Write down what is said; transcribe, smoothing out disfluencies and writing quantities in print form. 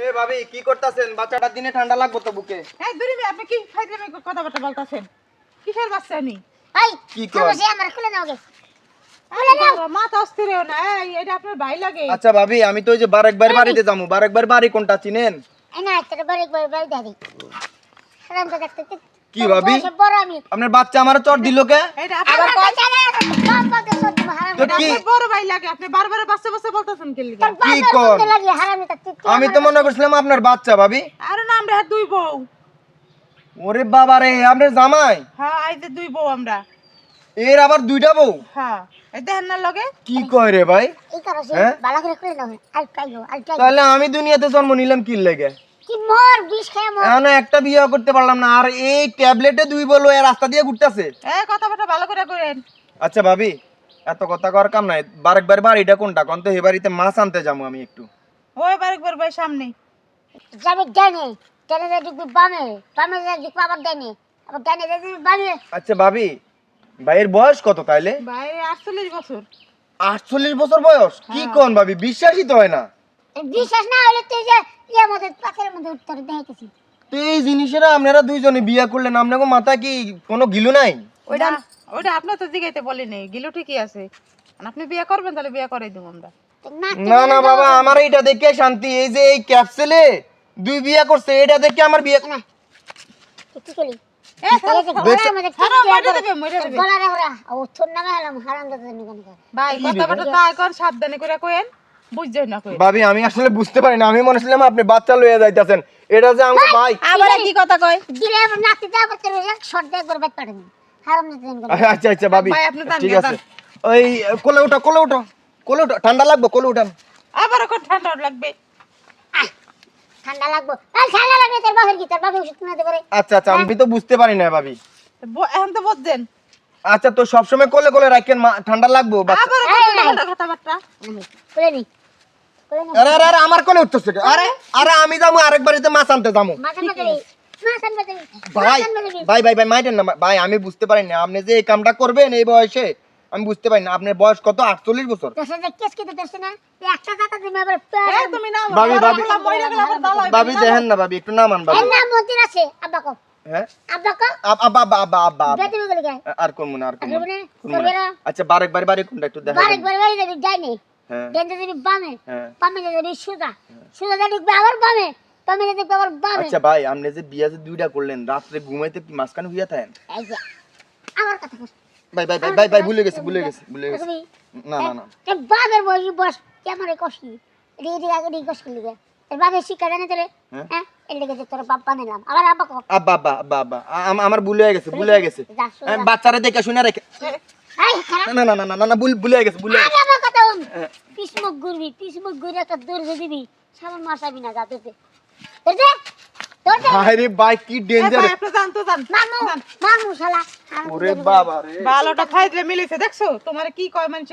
এ ভাবি কি করতেছেন? বাচ্চাটার দিনে ঠান্ডা লাগবে তো বুকে। এই দূরে আপনি কি ফাইজলামি কথাবার্তা বলতাছেন? কিসের বাচ্চা নি? এই কি কি কর? বসে আমার খুলে দাও গে। মাথা অস্থির হও না। এই এটা আপনার ভাই লাগে। আচ্ছা ভাবি, আমি তো ওই যে বারেকবার বাড়িতে যাবো, বারেকবার বাড়ি কোনটা চিনেন? এই না তোর বাড়ি দাদি হারাম তো দেখতে কি ভাবি? বড় আমি আপনার বাচ্চা আমার চট দিল কে? এটা আবার আপনার কথা না সব বলতে সব হারাম তো কি? আপনার বড় ভাই লাগে। আপনি বারবার বাচ্চা বাচ্চা বলতাছেন কি লিগা? তোর কি বাবার কর? বলতে লাগি হারাম তো আমি তো মনে করছিলাম আপনার বাচ্চা ভাবি। আরে না আমরা দুই বউ। ওরে বাবা রে, আপনার জামাই? হ্যাঁ আইতে দুই বউ আমরা। এর আবার দুইটা বউ? হ্যাঁ এই দেখেন না লগে। কি কয় রে ভাই? এই করো সে হ্যাঁ? বালা করে খুলে দাও আর কাইও আর কাইও তাহলে আমি দুনিয়াতে জন্ম নিলাম কি লেগে? কি মোর বিষ খায় মোর এখন একটা বিয়ে করতে পারলাম না, আর এই ট্যাবলেটে দুই বলো এর রাস্তা দিয়ে ঘুরতেছে। এই কথাবার্তা ভালো করে করেন। আচ্ছা ভাবি, এত কথা করার কাম নাই। বারেকবার বাড়িটা কোনটা কোন তো? এ বাড়িতে মাছ আনতে যাবো আমি একটু। ওই বারেকবার ভাই সামনে। যাবে ডানে ডানে দিকে বামে বামে দিকে আবার ডানে আবার ডানে দিকে বামে আচ্ছা ভাবি, ভাইয়ের বয়স কত তাইলে? ভাই 48 বছর। 48 বছর বয়স? কি কোন ভাবি, বিশ্বাসই তো হয় না। বিশ্বাস না হলে তুই যে ইয়ের মধ্যে পাথরের মধ্যে উত্তর দেখাইতেছি তো এই জিনিসের আপনারা দুইজনে বিয়ে করলেন, আপনাকে মাথায় কি কোনো গিলু নাই? ওইটা ওইটা আপনার তো জিগাইতে বলি নাই। গিলো ঠিকই আছে। আর আপনি বিয়ে করবেন তাহলে বিয়ে করাই দেব আমরা। না না বাবা, আমার এইটা দেখে শান্তি। এই যে এই ক্যাপসুলে দুই বিয়ে করছে, এটা দেখে আমার বিয়ে। না কি করি এ মরে দেবে মরে দেবে। গলা রে ওরা ও তোর নামে হলাম হারাম দাদা নিগন কর ভাই কথাবার্তা তা এখন সাবধানে করে কইেন। বুঝছেন না কই। ভাবি আমি আসলে বুঝতে পারি না, আমি মনে ছিলাম আপনি বাচ্চা লইয়া যাইতাছেন। এটা যে আমার ভাই। আবার কি কথা কয়? দিলে আমার নাতি দা করতে এক শর্ট দিয়ে একবার বাইট পাঠাবি হারাম দাদা নিগন আচ্ছা আচ্ছা ভাবি, ভাই, আপনি যান, ঠিক যান। আছে। ওই কোলে উঠো কোলে উঠো কোলে উঠো, ঠান্ডা লাগবে, কোলে উঠান। আবার কোন ঠান্ডা লাগবে? ঠান্ডা লাগবে এই ঠান্ডা লাগবে তোর বাপের কি তোর বাপের ওষুধ কিনে দেব রে আচ্ছা আচ্ছা, আমি তো বুঝতে পারি না ভাবি। এখন তো বুঝছেন। আচ্ছা, তো সবসময় কোলে কোলে রাখেন, ঠান্ডা লাগবে বাচ্চা। আবার কোন কথাবার্তা? বলে নি বলে নি আরে আরে আরে, আমার কোলে উঠতেছে কে? আরে আরে, আমি যাবো আরেক বাড়িতে মাছ আনতে যাবো। মাথান বাজাবি মাথান বাজাবি ভাই ভাই ভাই ভাই মাইটেন না ভাই, আমি বুঝতে পারি না আপনি যে এই কামটা করবেন এই বয়সে। আমি বুঝতে পারি না, আপনার বয়স কত? 48 বছর। দেশে যে কেস কেটে দেশে না একটা কথা তুমি আবার এই তুমি না ভাবি, ভাবি। মরে গেল আবার দাও ভাবি দেখেন না ভাবি, একটু নামান ভাবি। এর নাম মন্দির আছে আব্বা কো হ্যাঁ, আব্বা কো আব্বা আব্বা আব্বা আব্বা আব্বা। বেদবি গলি গায় আর কোন মনে, আর কোন আর মনে, মনে, কোন মনে। করবে না? আচ্ছা বারেকবার বারে কোনটা একটু দেখা বারেক বারে বারে যাবি ডাইনে হ্যাঁ ডাইনে যাবি বামে হ্যাঁ। বামে যাবি সুদা সুদা যাবি আবার বামে বামে যাবি আবার বামে আচ্ছা ভাই, আপনি যে বিয়া যে দুইটা করলেন, রাত্রে ঘুমাইতে কি মাঝখানে হইয়া থাকেন? এই যে আমার কথা কস ভাই ভাই ভাই ভাই ভাই, ভুলে গেছি ভুলে গেছি ভুলে গেছি। না না না, তোর বাবার বয়সী বস কেমন কষি এদিকে এদিকে আগে দিকে কষ করলি তোর বাবার শিক্ষা জানে তোরে হ্যাঁ। হ্যাঁ এর লেগে যে তোর বাপ বানালাম আবার আব্বা কো আব্বা আব্বা আব্বা আব্বা, আমার ভুলে গেছে ভুলে গেছে। যা, শুনে যা। বাচ্চারা দেখে শুনে রেখে। এই খারাপ না না না না না না, ভুলে গেছে ভুলে গেছে। আরে আমার কথা শুন পিসমুখ ঘুরবি পিসমুখ ঘুরে একটা দৌড় দিবি সামন মাসাবি না যা তোতে তোতে তোতে আরে ভাই কি ডেঞ্জার! ভাই আপনি জান তো জান। মামু মামু শালা ওরে বাবা রে। ভালোটা খাইতে মিলেছে দেখছো? তোমারে কি কয় মানুষ